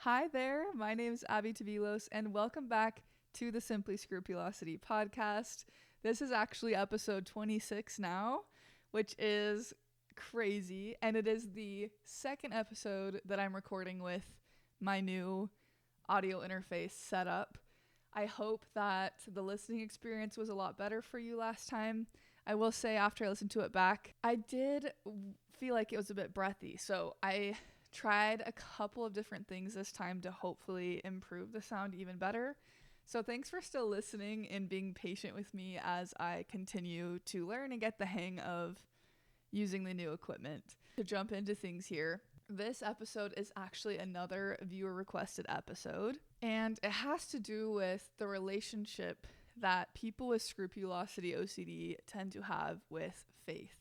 Hi there, my name is Abby Tavilos, and welcome back to the Simply Scrupulosity podcast. This is actually episode 26 now, which is crazy, and it is the second episode that I'm recording with my new audio interface setup. I hope that the listening experience was a lot better for you last time. I will say after I listened to it back, I did feel like it was a bit breathy, so I tried a couple of different things this time to hopefully improve the sound even better. So thanks for still listening and being patient with me as I continue to learn and get the hang of using the new equipment. To jump into things here, this episode is actually another viewer requested episode, and it has to do with the relationship that people with scrupulosity OCD tend to have with faith.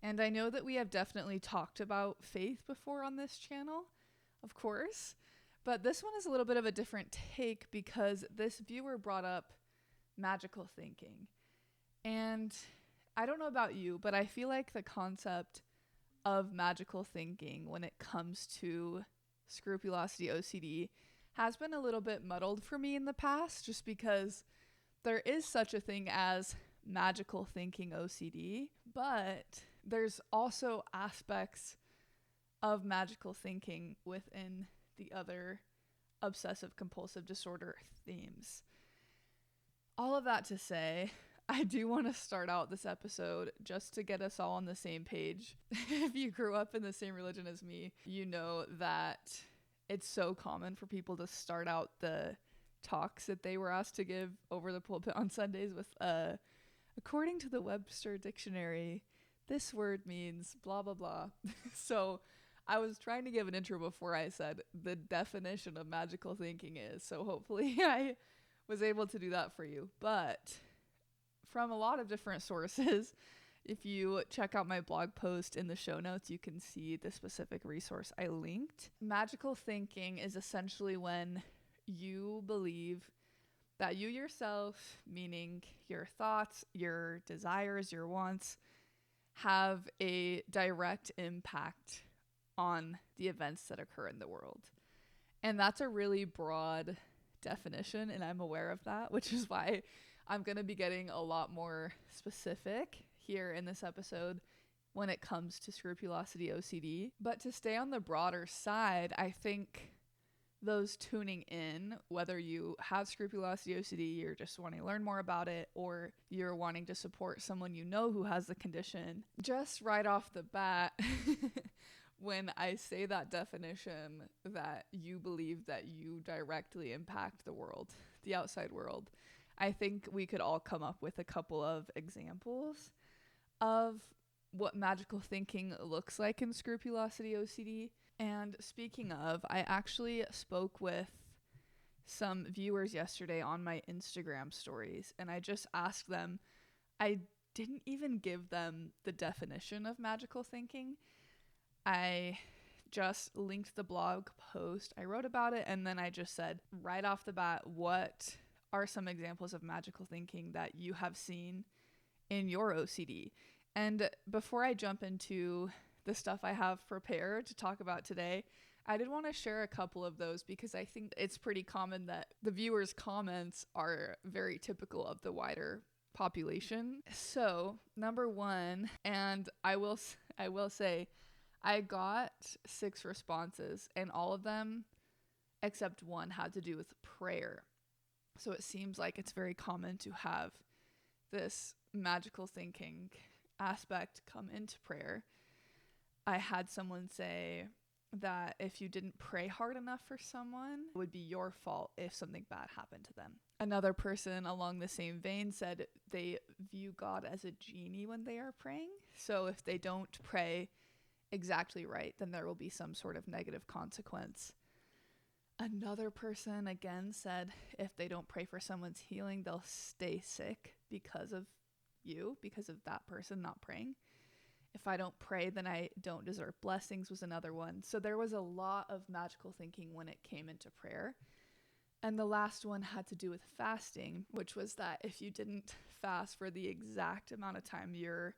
And I know that we have definitely talked about faith before on this channel, of course, but this one is a little bit of a different take because this viewer brought up magical thinking. And I don't know about you, but I feel like the concept of magical thinking when it comes to scrupulosity OCD has been a little bit muddled for me in the past, just because there is such a thing as magical thinking OCD, but there's also aspects of magical thinking within the other obsessive-compulsive disorder themes. All of that to say, I do want to start out this episode just to get us all on the same page. If you grew up in the same religion as me, you know that it's so common for people to start out the talks that they were asked to give over the pulpit on Sundays with, according to the Webster Dictionary, this word means blah, blah, blah. So I was trying to give an intro before I said the definition of magical thinking is. So hopefully I was able to do that for you. But from a lot of different sources, if you check out my blog post in the show notes, you can see the specific resource I linked. Magical thinking is essentially when you believe that you yourself, meaning your thoughts, your desires, your wants, have a direct impact on the events that occur in the world. And that's a really broad definition, and I'm aware of that, which is why I'm going to be getting a lot more specific here in this episode when it comes to scrupulosity OCD. But to stay on the broader side, I think those tuning in, whether you have scrupulosity OCD, you're just wanting to learn more about it, or you're wanting to support someone you know who has the condition, just right off the bat, when I say that definition, that you believe that you directly impact the world, the outside world, I think we could all come up with a couple of examples of what magical thinking looks like in scrupulosity OCD. And speaking of, I actually spoke with some viewers yesterday on my Instagram stories, and I just asked them, I didn't even give them the definition of magical thinking. I just linked the blog post, I wrote about it, and then I just said right off the bat, what are some examples of magical thinking that you have seen in your OCD? And before I jump into the stuff I have prepared to talk about today, I did want to share a couple of those because I think it's pretty common that the viewers' comments are very typical of the wider population. So, number one, and I will say, I got 6 responses, and all of them, except one, had to do with prayer. So it seems like it's very common to have this magical thinking aspect come into prayer. I had someone say that if you didn't pray hard enough for someone, it would be your fault if something bad happened to them. Another person along the same vein said they view God as a genie when they are praying. So if they don't pray exactly right, then there will be some sort of negative consequence. Another person again said if they don't pray for someone's healing, they'll stay sick because of that person not praying. If I don't pray, then I don't deserve blessings was another one. So there was a lot of magical thinking when it came into prayer. And the last one had to do with fasting, which was that if you didn't fast for the exact amount of time you're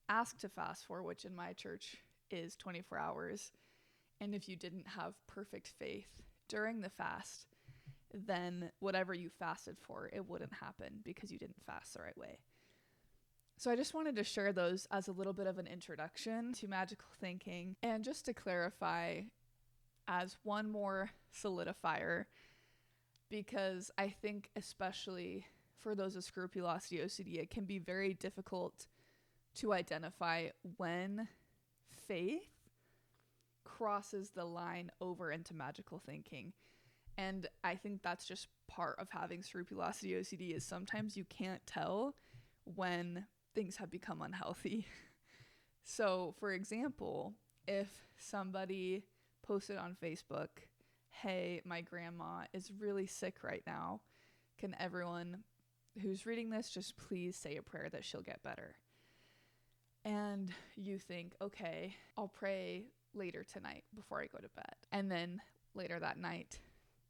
asked to fast for, which in my church is 24 hours, and if you didn't have perfect faith during the fast, then whatever you fasted for, it wouldn't happen because you didn't fast the right way. So I just wanted to share those as a little bit of an introduction to magical thinking, and just to clarify as one more solidifier, because I think especially for those with scrupulosity OCD, it can be very difficult to identify when faith crosses the line over into magical thinking. And I think that's just part of having scrupulosity OCD, is sometimes you can't tell when things have become unhealthy. So, for example, if somebody posted on Facebook, hey, my grandma is really sick right now, can everyone who's reading this just please say a prayer that she'll get better? And you think, okay, I'll pray later tonight before I go to bed. And then later that night,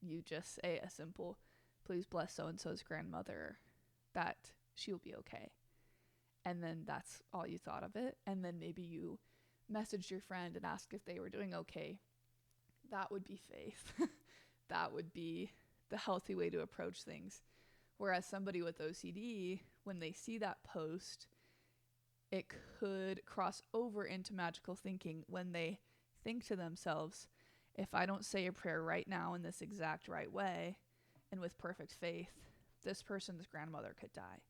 you just say a simple, please bless so-and-so's grandmother that she'll be okay. And then that's all you thought of it. And then maybe you messaged your friend and asked if they were doing okay. That would be faith. That would be the healthy way to approach things. Whereas somebody with OCD, when they see that post, it could cross over into magical thinking when they think to themselves, if I don't say a prayer right now in this exact right way and with perfect faith, this person's grandmother could die.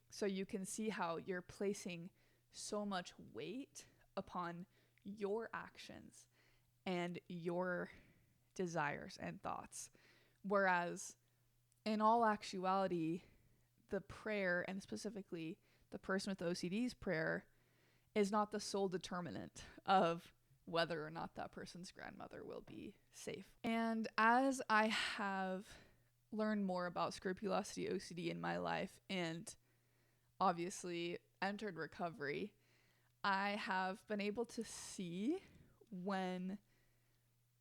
So you can see how you're placing so much weight upon your actions and your desires and thoughts. Whereas in all actuality, the prayer, and specifically the person with OCD's prayer, is not the sole determinant of whether or not that person's grandmother will be safe. And as I have learned more about scrupulosity OCD in my life and obviously entered recovery, I have been able to see when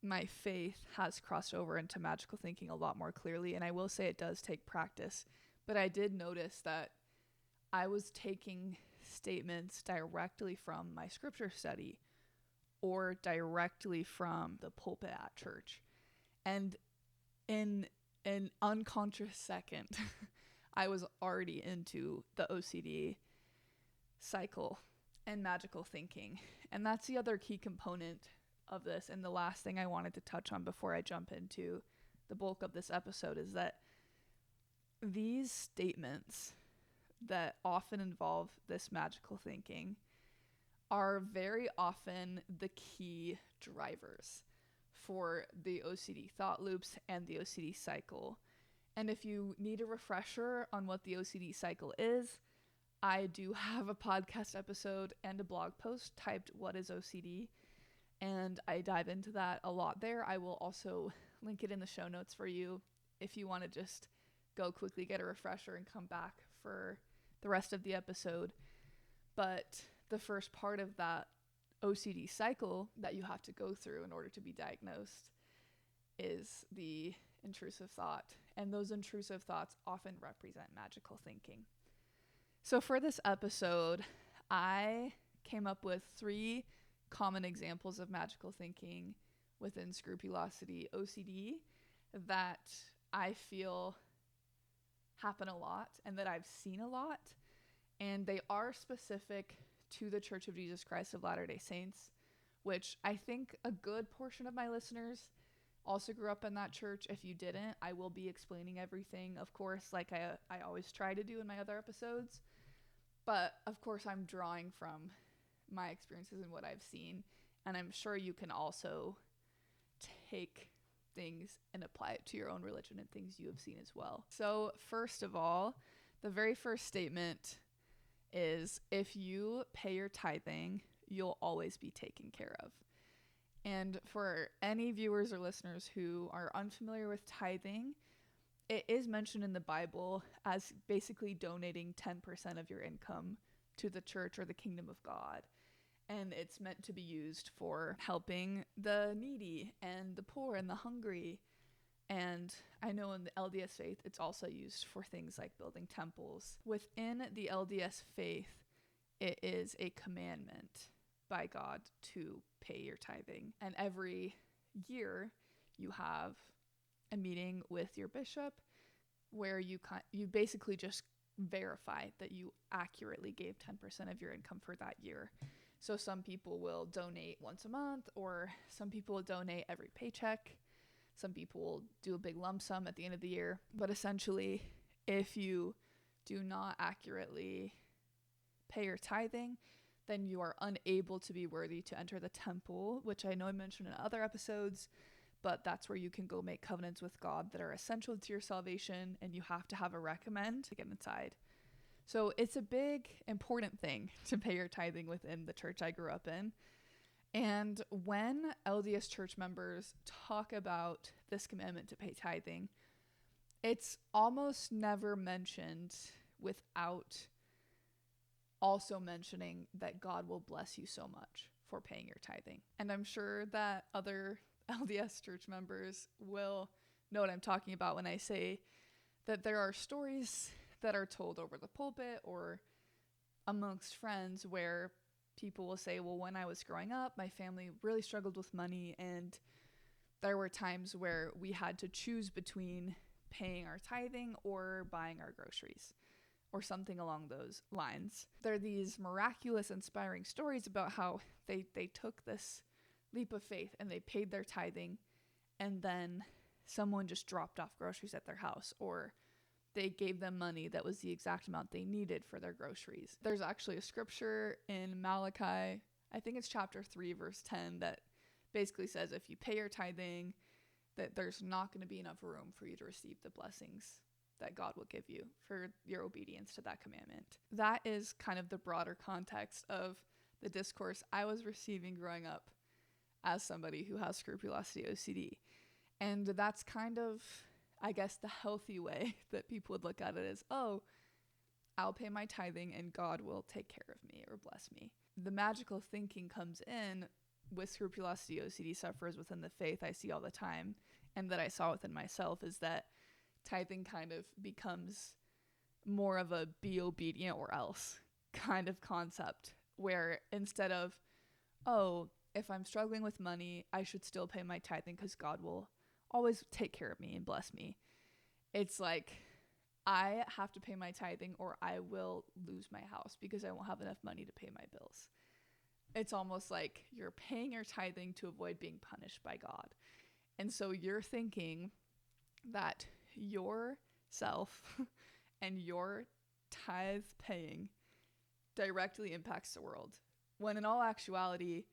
my faith has crossed over into magical thinking a lot more clearly. And I will say it does take practice, but I did notice that I was taking statements directly from my scripture study or directly from the pulpit at church. And in an unconscious second, I was already into the OCD cycle and magical thinking. And that's the other key component of this. And the last thing I wanted to touch on before I jump into the bulk of this episode is that these statements that often involve this magical thinking are very often the key drivers for the OCD thought loops and the OCD cycle. And if you need a refresher on what the OCD cycle is, I do have a podcast episode and a blog post typed "What is OCD?" and I dive into that a lot there. I will also link it in the show notes for you if you want to just go quickly get a refresher and come back for the rest of the episode. But the first part of that OCD cycle that you have to go through in order to be diagnosed is the intrusive thought. And those intrusive thoughts often represent magical thinking. So for this episode, I came up with 3 common examples of magical thinking within scrupulosity OCD that I feel happen a lot and that I've seen a lot. And they are specific to the Church of Jesus Christ of Latter-day Saints, which I think a good portion of my listeners also grew up in that church. If you didn't, I will be explaining everything, of course, like I always try to do in my other episodes. But of course, I'm drawing from my experiences and what I've seen. And I'm sure you can also take things and apply it to your own religion and things you have seen as well. So first of all, the very first statement is, if you pay your tithing, you'll always be taken care of. And for any viewers or listeners who are unfamiliar with tithing, it is mentioned in the Bible as basically donating 10% of your income to the church or the kingdom of God. And it's meant to be used for helping the needy and the poor and the hungry. And I know in the LDS faith, it's also used for things like building temples. Within the LDS faith, it is a commandment by God to pay your tithing. And every year, you have a meeting with your bishop where you basically just verify that you accurately gave 10% of your income for that year. So some people will donate once a month, or some people will donate every paycheck. Some people will do a big lump sum at the end of the year. But essentially, if you do not accurately pay your tithing, then you are unable to be worthy to enter the temple, which I know I mentioned in other episodes, but that's where you can go make covenants with God that are essential to your salvation, and you have to have a recommend to get inside. So it's a big, important thing to pay your tithing within the church I grew up in. And when LDS church members talk about this commandment to pay tithing, it's almost never mentioned without also mentioning that God will bless you so much for paying your tithing. And I'm sure that other LDS church members will know what I'm talking about when I say that there are stories that are told over the pulpit or amongst friends where people will say, well, when I was growing up, my family really struggled with money, and there were times where we had to choose between paying our tithing or buying our groceries, or something along those lines. There are these miraculous, inspiring stories about how they took this leap of faith and they paid their tithing, and then someone just dropped off groceries at their house, or they gave them money that was the exact amount they needed for their groceries. There's actually a scripture in Malachi, I think it's chapter 3, verse 10, that basically says if you pay your tithing, that there's not going to be enough room for you to receive the blessings that God will give you for your obedience to that commandment. That is kind of the broader context of the discourse I was receiving growing up as somebody who has scrupulosity OCD. And that's kind of, I guess, the healthy way that people would look at it is, oh, I'll pay my tithing and God will take care of me or bless me. The magical thinking comes in with scrupulosity OCD sufferers within the faith I see all the time, and that I saw within myself, is that tithing kind of becomes more of a be obedient or else kind of concept, where instead of, oh, if I'm struggling with money, I should still pay my tithing because God will always take care of me and bless me. It's like, I have to pay my tithing or I will lose my house because I won't have enough money to pay my bills. It's almost like you're paying your tithing to avoid being punished by God. And so you're thinking that yourself and your tithe paying directly impacts the world, when in all actuality,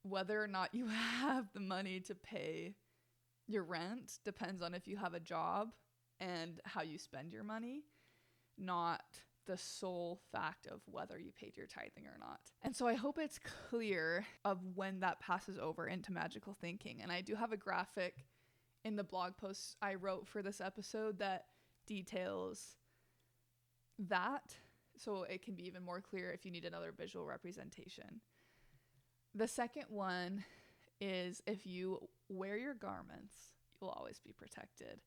whether or not you have the money to pay your rent depends on if you have a job and how you spend your money, not the sole fact of whether you paid your tithing or not. And so I hope it's clear of when that passes over into magical thinking. And I do have a graphic in the blog post I wrote for this episode that details that, so it can be even more clear if you need another visual representation. The second one is, if you wear your garments, you'll always be protected.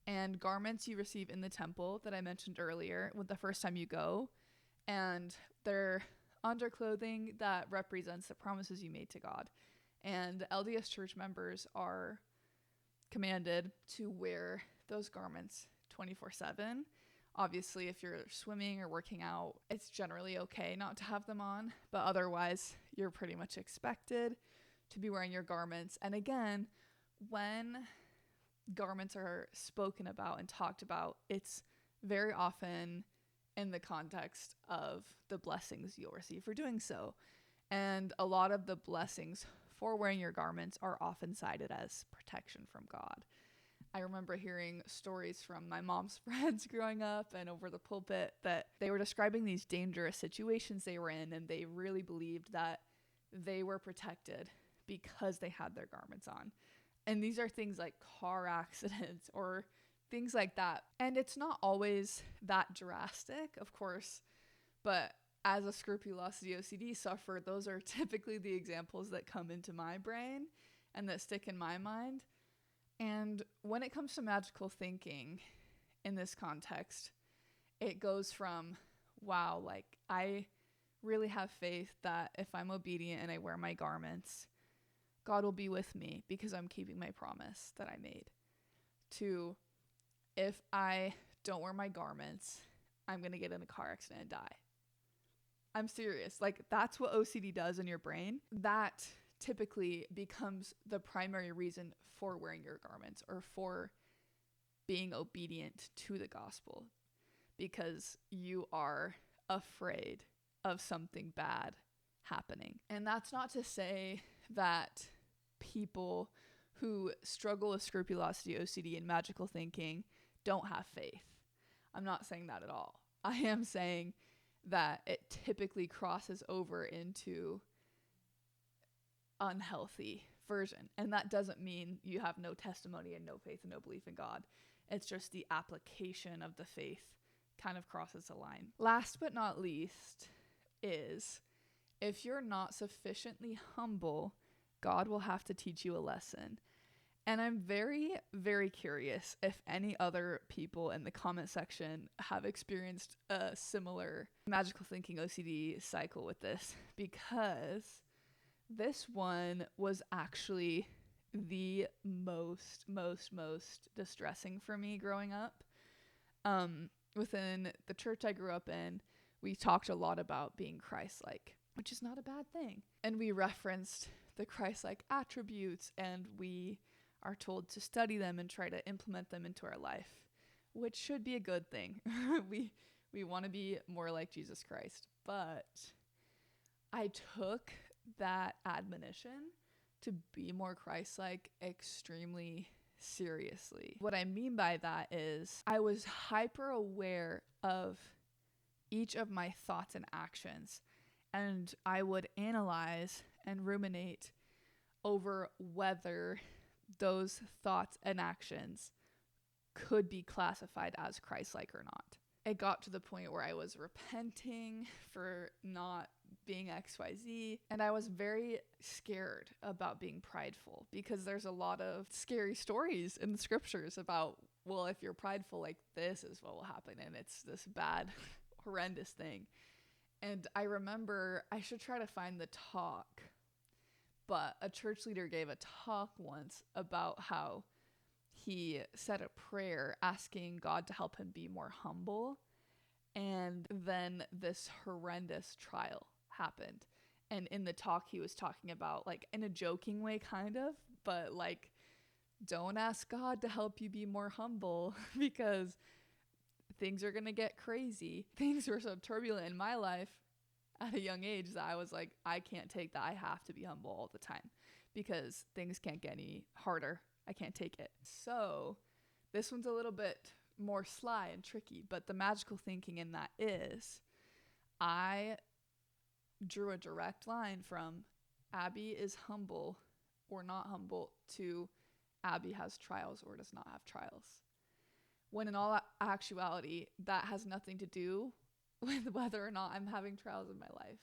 And garments you receive in the temple that I mentioned earlier with the first time you go, and they're underclothing that represents the promises you made to God. And LDS church members are commanded to wear those garments 24/7. Obviously, if you're swimming or working out, it's generally okay not to have them on, but otherwise you're pretty much expected to be wearing your garments. And again, when garments are spoken about and talked about, it's very often in the context of the blessings you'll receive for doing so. And a lot of the blessings for wearing your garments are often cited as protection from God. I remember hearing stories from my mom's friends growing up and over the pulpit that they were describing these dangerous situations they were in, and they really believed that they were protected because they had their garments on. And these are things like car accidents or things like that. And it's not always that drastic, of course, but as a scrupulosity OCD sufferer, those are typically the examples that come into my brain and that stick in my mind. And when it comes to magical thinking in this context, it goes from, wow, like I really have faith that if I'm obedient and I wear my garments, God will be with me because I'm keeping my promise that I made, to if I don't wear my garments, I'm going to get in a car accident and die. I'm serious. Like, that's what OCD does in your brain. That typically becomes the primary reason for wearing your garments or for being obedient to the gospel, because you are afraid of something bad happening. And that's not to say that people who struggle with scrupulosity, OCD, and magical thinking don't have faith. I'm not saying that at all. I am saying that it typically crosses over into unhealthy version. And that doesn't mean you have no testimony and no faith and no belief in God. It's just the application of the faith kind of crosses the line. Last but not least is, if you're not sufficiently humble, God will have to teach you a lesson. And I'm very, very curious if any other people in the comment section have experienced a similar magical thinking OCD cycle with this, because this one was actually the most distressing for me growing up. Within the church I grew up in, we talked a lot about being Christ-like, which is not a bad thing. And we referenced the Christ-like attributes, and we are told to study them and try to implement them into our life, which should be a good thing. We want to be more like Jesus Christ. But I took that admonition to be more Christ-like extremely seriously. What I mean by that is I was hyper aware of each of my thoughts and actions, and I would analyze and ruminate over whether those thoughts and actions could be classified as Christ-like or not. It got to the point where I was repenting for not being XYZ, and I was very scared about being prideful, because there's a lot of scary stories in the scriptures about, well, if you're prideful, like, this is what will happen, and it's this bad, horrendous thing. And I remember, I should try to find the talk, but a church leader gave a talk once about how he said a prayer asking God to help him be more humble. And then this horrendous trial happened. And in the talk, he was talking about, like, in a joking way, kind of, but like, don't ask God to help you be more humble because things are going to get crazy. Things were so turbulent in my life at a young age that I was like, I can't take that. I have to be humble all the time because things can't get any harder. I can't take it. So this one's a little bit more sly and tricky, but the magical thinking in that is I drew a direct line from Abby is humble or not humble to Abby has trials or does not have trials. When in all actuality, that has nothing to do with whether or not I'm having trials in my life.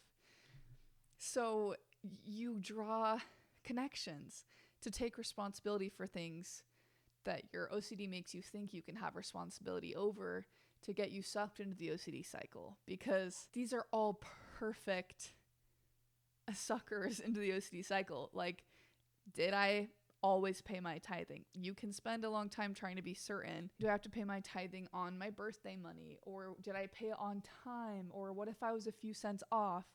So you draw connections to take responsibility for things that your OCD makes you think you can have responsibility over, to get you sucked into the OCD cycle, because these are all perfect suckers into the OCD cycle. Like, did I always pay my tithing? You can spend a long time trying to be certain. Do I have to pay my tithing on my birthday money? Or did I pay it on time? Or what if I was a few cents off?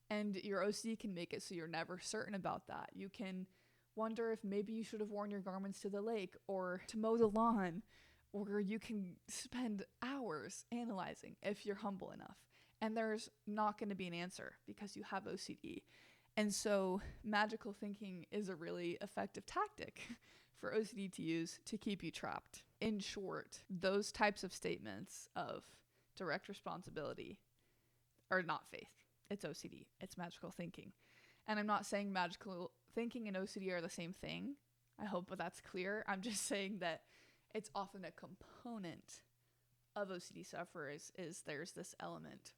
And your OCD can make it so you're never certain about that. You can wonder if maybe you should have worn your garments to the lake or to mow the lawn, or you can spend hours analyzing if you're humble enough. And there's not going to be an answer because you have OCD. And so magical thinking is a really effective tactic for OCD to use to keep you trapped. In short, those types of statements of direct responsibility are not faith. It's OCD. It's magical thinking. And I'm not saying magical thinking and OCD are the same thing. I hope that's clear. I'm just saying that it's often a component of OCD sufferers is there's this element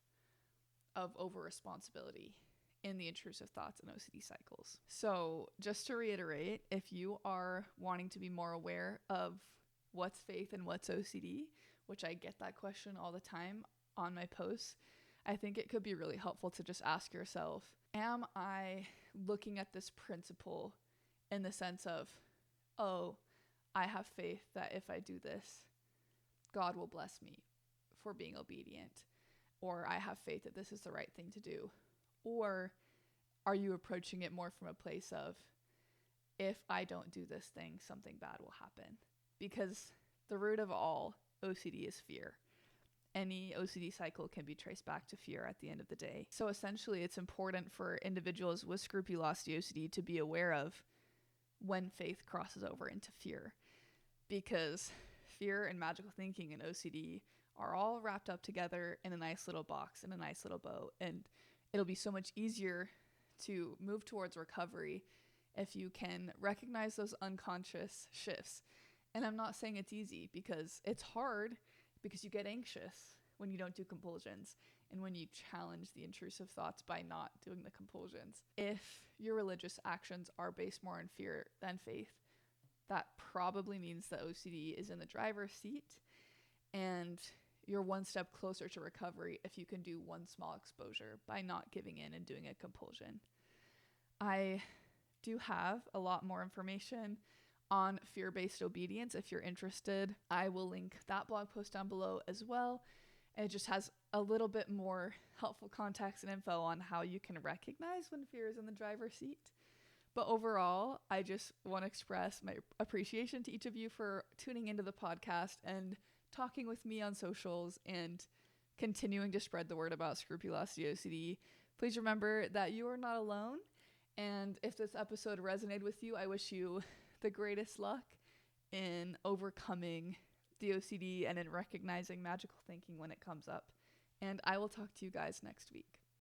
of over-responsibility in the intrusive thoughts and OCD cycles. So just to reiterate, if you are wanting to be more aware of what's faith and what's OCD, which I get that question all the time on my posts, I think it could be really helpful to just ask yourself, am I looking at this principle in the sense of, oh, I have faith that if I do this, God will bless me for being obedient, or I have faith that this is the right thing to do? Or are you approaching it more from a place of, if I don't do this thing, something bad will happen? Because the root of all OCD is fear. Any OCD cycle can be traced back to fear at the end of the day. So essentially, it's important for individuals with scrupulosity OCD to be aware of when faith crosses over into fear, because fear and magical thinking and OCD are all wrapped up together in a nice little box, in a nice little bow, and it'll be so much easier to move towards recovery if you can recognize those unconscious shifts. And I'm not saying it's easy, because it's hard, because you get anxious when you don't do compulsions and when you challenge the intrusive thoughts by not doing the compulsions. If your religious actions are based more on fear than faith, that probably means that OCD is in the driver's seat, and you're one step closer to recovery if you can do one small exposure by not giving in and doing a compulsion. I do have a lot more information on fear-based obedience if you're interested. I will link that blog post down below as well. It just has a little bit more helpful context and info on how you can recognize when fear is in the driver's seat. But overall, I just want to express my appreciation to each of you for tuning into the podcast and talking with me on socials and continuing to spread the word about Scrupulosity OCD. Please remember that you are not alone. And if this episode resonated with you, I wish you the greatest luck in overcoming the OCD and in recognizing magical thinking when it comes up. And I will talk to you guys next week.